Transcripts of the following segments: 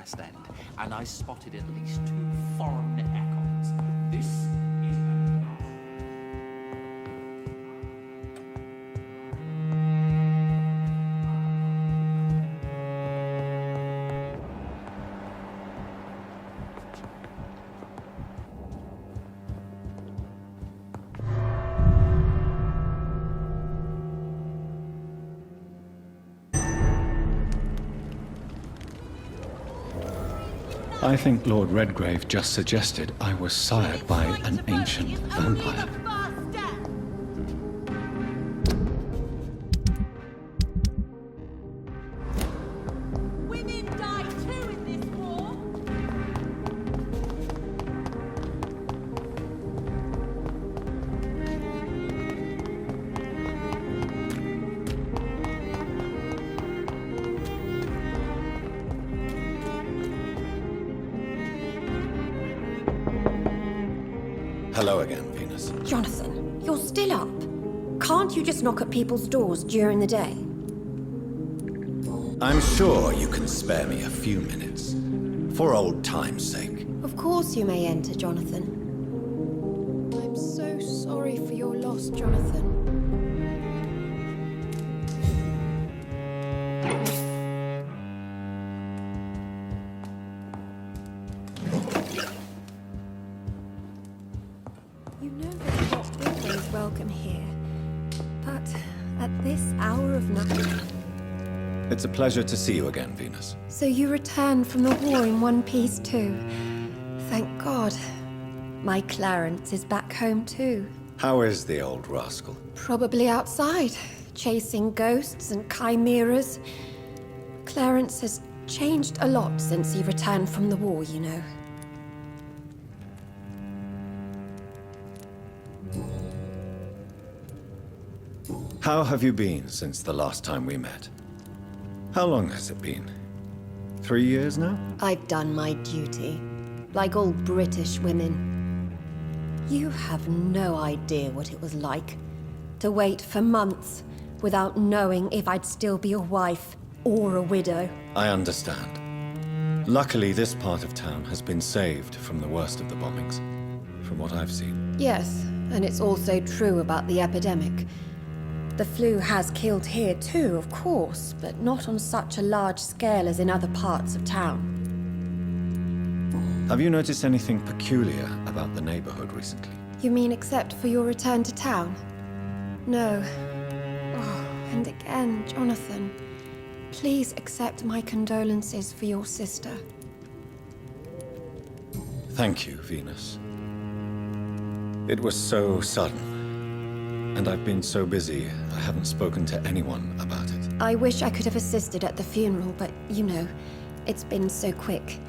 West End, and I spotted at least 2 foreign echoes. This is... I think Lord Redgrave just suggested I was sired by an ancient vampire. Women die too in this war. Hello again, Venus. Jonathan, you're still up. Can't you just knock at people's doors during the day? I'm sure you can spare me a few minutes. For old time's sake. Of course you may enter, Jonathan. I'm so sorry for your loss, Jonathan. You know that you're not always welcome here, but at this hour of night... It's a pleasure to see you again, Venus. So you returned from the war in one piece too. Thank God. My Clarence is back home too. How is the old rascal? Probably outside, chasing ghosts and chimeras. Clarence has changed a lot since he returned from the war, you know. How have you been since the last time we met? How long has it been? 3 years now? I've done my duty, like all British women. You have no idea what it was like to wait for months without knowing if I'd still be a wife or a widow. I understand. Luckily, this part of town has been saved from the worst of the bombings, from what I've seen. Yes, and it's also true about the epidemic. The flu has killed here too, of course, but not on such a large scale as in other parts of town. Have you noticed anything peculiar about the neighborhood recently? You mean except for your return to town? No. Oh, and again, Jonathan, please accept my condolences for your sister. Thank you, Venus. It was so sudden, and I've been so busy, I haven't spoken to anyone about it. I wish I could have assisted at the funeral, but you know, it's been so quick.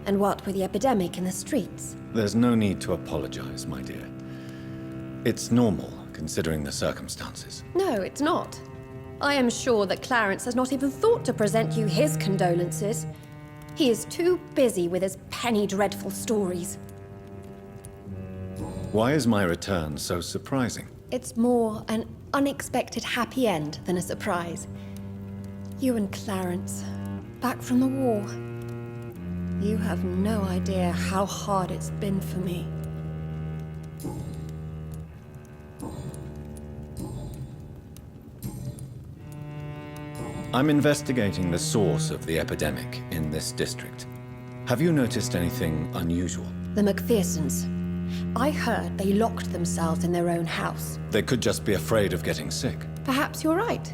And what with the epidemic in the streets? There's no need to apologize, my dear. It's normal, considering the circumstances. No, it's not. I am sure that Clarence has not even thought to present you his condolences. He is too busy with his penny dreadful stories. Why is my return so surprising? It's more an unexpected happy end than a surprise. You and Clarence, back from the war. You have no idea how hard it's been for me. I'm investigating the source of the epidemic in this district. Have you noticed anything unusual? The Macphersons. I heard they locked themselves in their own house. They could just be afraid of getting sick. Perhaps you're right.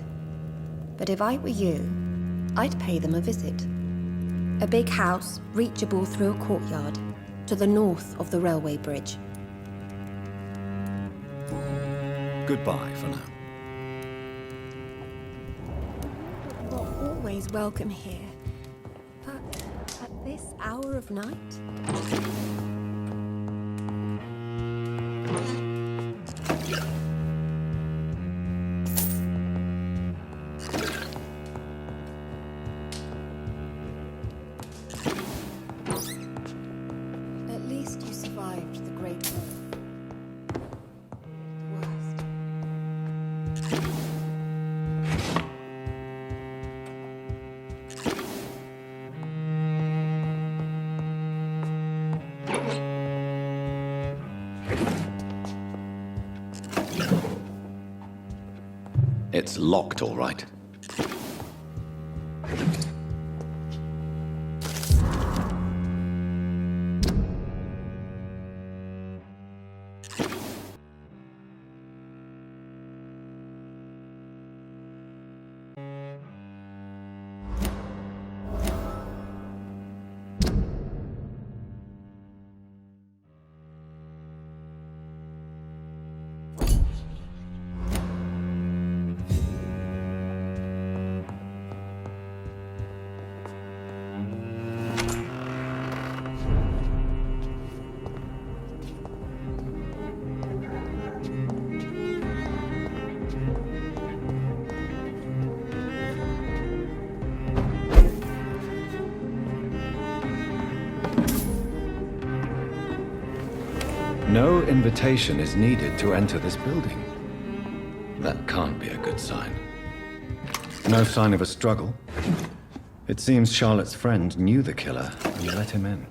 But if I were you, I'd pay them a visit. A big house, reachable through a courtyard, to the north of the railway bridge. Goodbye for now. You're always welcome here. But at this hour of night? At least you survived the Great War. Worst. It's locked, all right. No invitation is needed to enter this building. That can't be a good sign. No sign of a struggle. It seems Charlotte's friend knew the killer and let him in.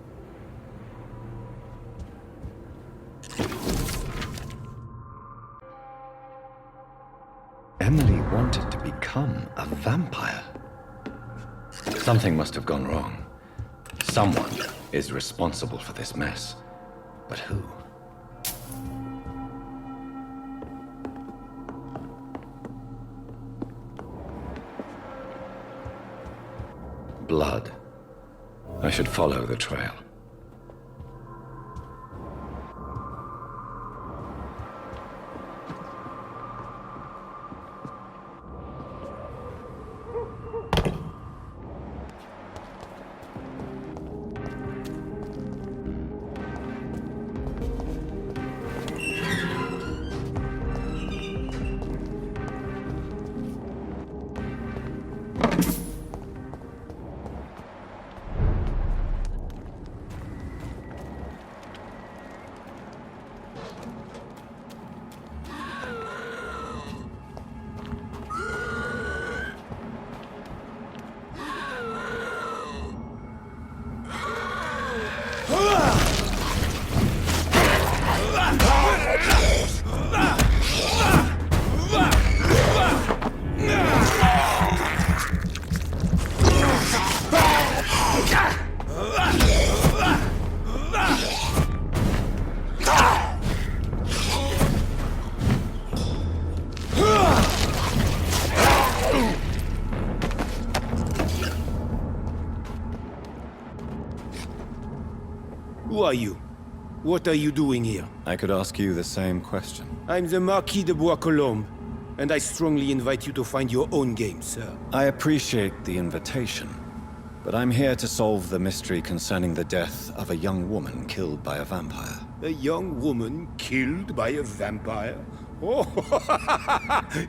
Emily wanted to become a vampire. Something must have gone wrong. Someone is responsible for this mess. But who? Blood. I should follow the trail. Who are you? What are you doing here? I could ask you the same question. I'm the Marquis de Bois-Colombes, and I strongly invite you to find your own game, sir. I appreciate the invitation, but I'm here to solve the mystery concerning the death of a young woman killed by a vampire. A young woman killed by a vampire? Oh,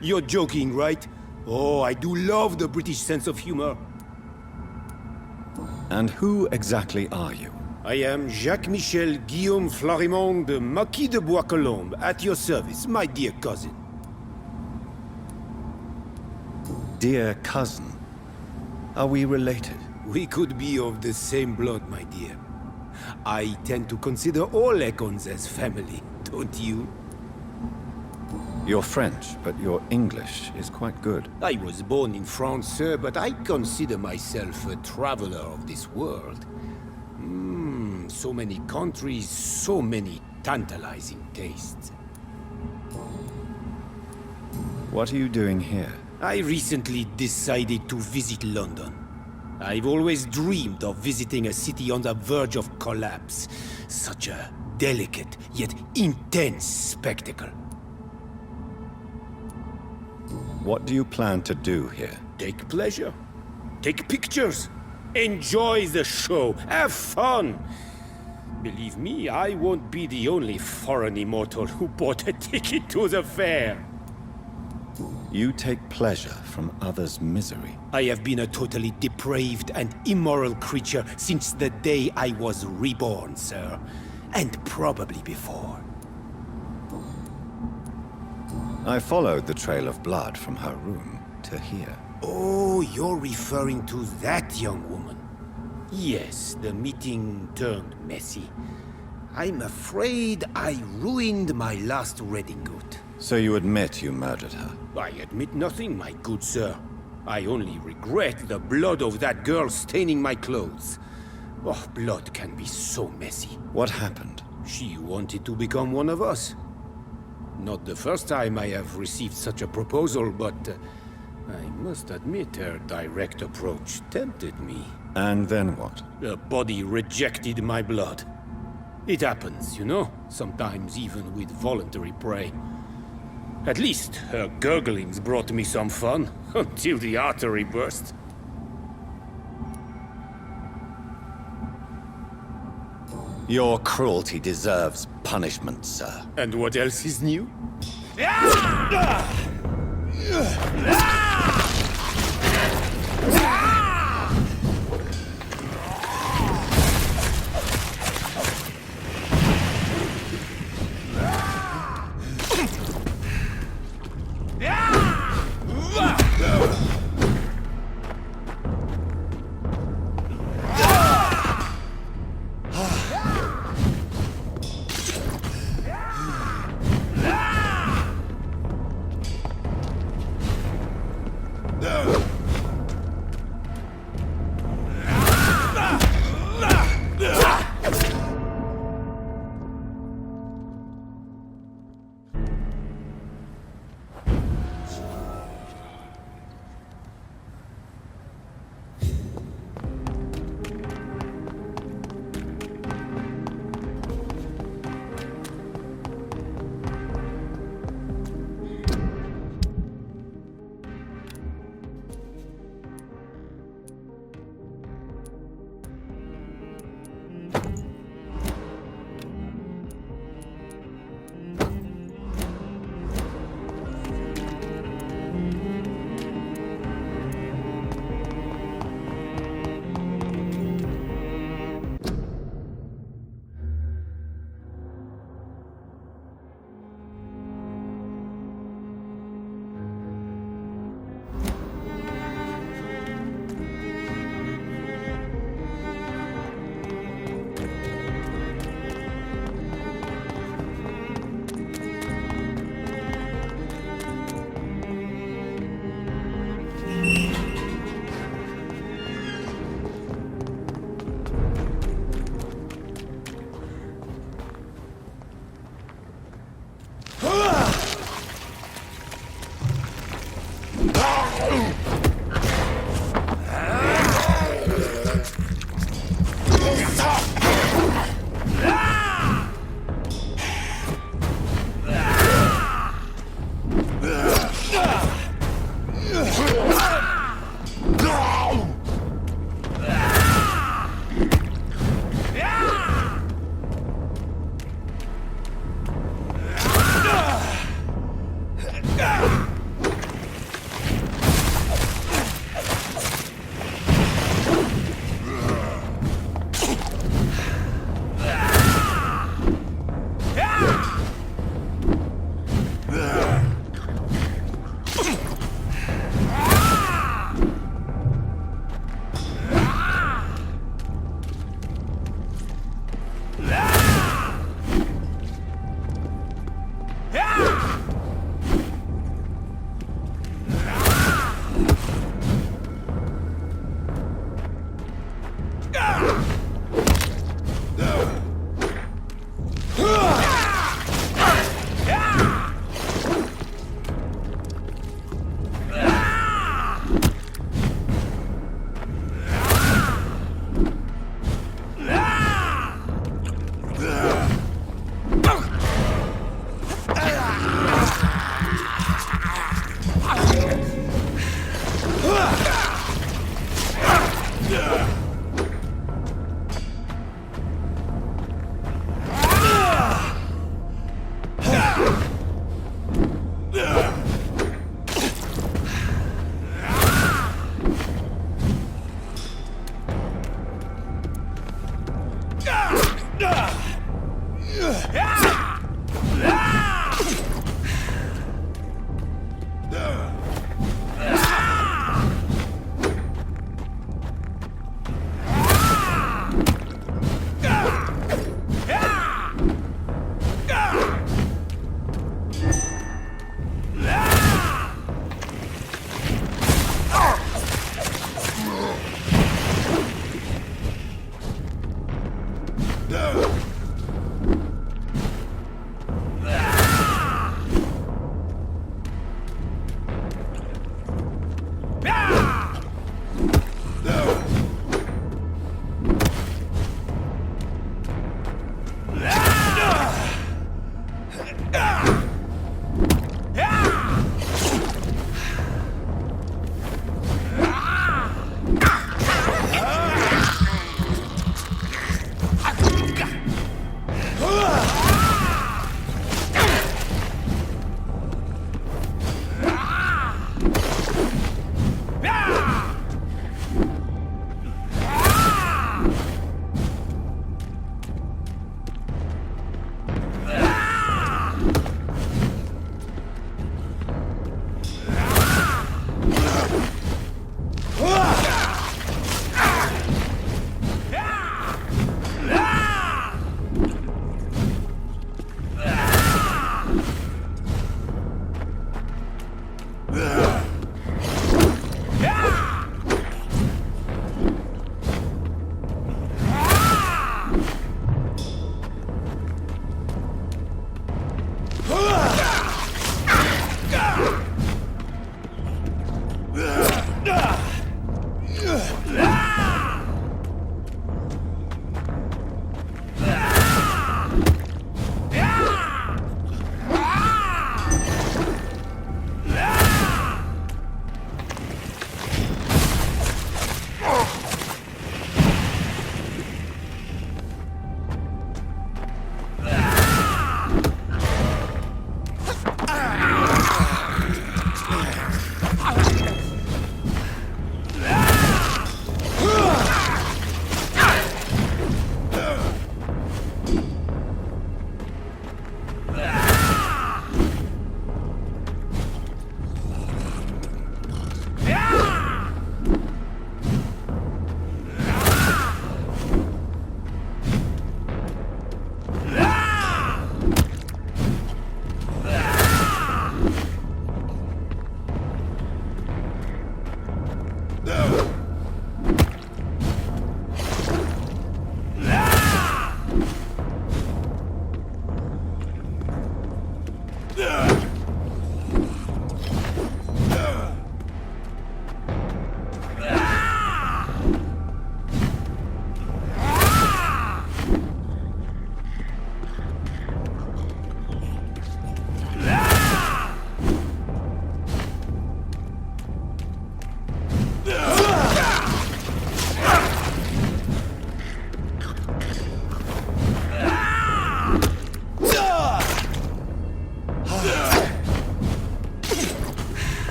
you're joking, right? Oh, I do love the British sense of humor. And who exactly are you? I am Jacques-Michel Guillaume Florimond de Marquis de Bois-Colombes, at your service, my dear cousin. Dear cousin, are we related? We could be of the same blood, my dear. I tend to consider all Econs as family, don't you? You're French, but your English is quite good. I was born in France, sir, but I consider myself a traveler of this world. So many countries, so many tantalizing tastes. What are you doing here? I recently decided to visit London. I've always dreamed of visiting a city on the verge of collapse. Such a delicate, yet intense spectacle. What do you plan to do here? Take pleasure. Take pictures. Enjoy the show. Have fun. Believe me, I won't be the only foreign immortal who bought a ticket to the fair. You take pleasure from others' misery. I have been a totally depraved and immoral creature since the day I was reborn, sir. And probably before. I followed the trail of blood from her room to here. Oh, you're referring to that young woman. Yes, the meeting turned messy. I'm afraid I ruined my last redingote. So you admit you murdered her? I admit nothing, my good sir. I only regret the blood of that girl staining my clothes. Oh, blood can be so messy. What happened? She wanted to become one of us. Not the first time I have received such a proposal, but I must admit her direct approach tempted me. And then what? The body rejected my blood. It happens, you know, sometimes even with voluntary prey. At least her gurglings brought me some fun, until the artery burst. Your cruelty deserves punishment, sir. And what else is new?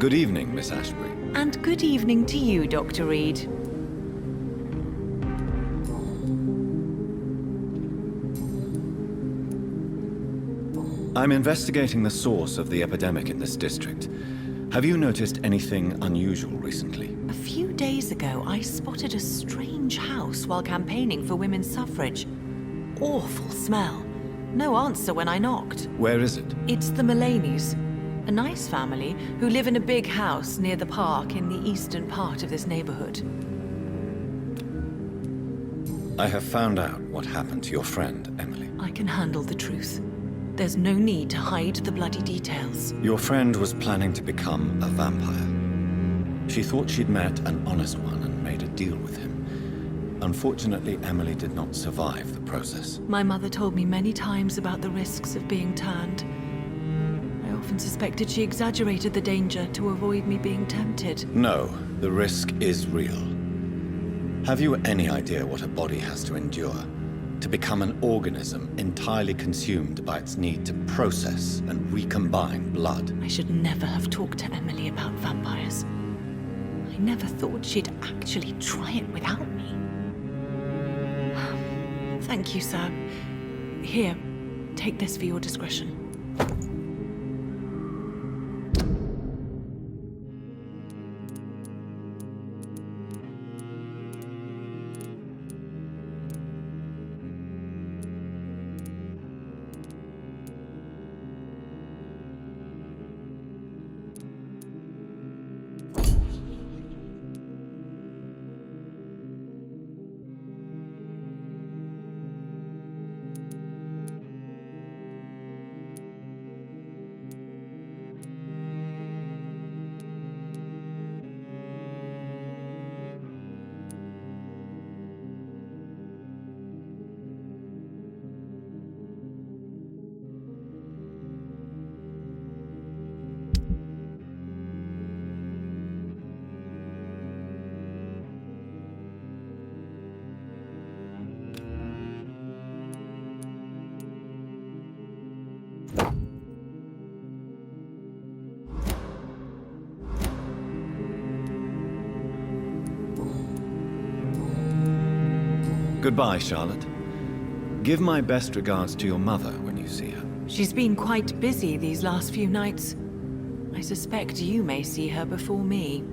Good evening, Miss Ashbury. And good evening to you, Dr. Reed. I'm investigating the source of the epidemic in this district. Have you noticed anything unusual recently? A few days ago, I spotted a strange house while campaigning for women's suffrage. Awful smell. No answer when I knocked. Where is it? It's the Mullaneys, a nice family who live in a big house near the park in the eastern part of this neighborhood. I have found out what happened to your friend, Emily. I can handle the truth. There's no need to hide the bloody details. Your friend was planning to become a vampire. She thought she'd met an honest one and made a deal with him. Unfortunately, Emily did not survive the process. My mother told me many times about the risks of being turned. I often suspected she exaggerated the danger to avoid me being tempted. No, the risk is real. Have you any idea what a body has to endure? To become an organism entirely consumed by its need to process and recombine blood. I should never have talked to Emily about vampires. I never thought she'd actually try it without me. Thank you, sir. Here, take this for your discretion. Goodbye, Charlotte. Give my best regards to your mother when you see her. She's been quite busy these last few nights. I suspect you may see her before me.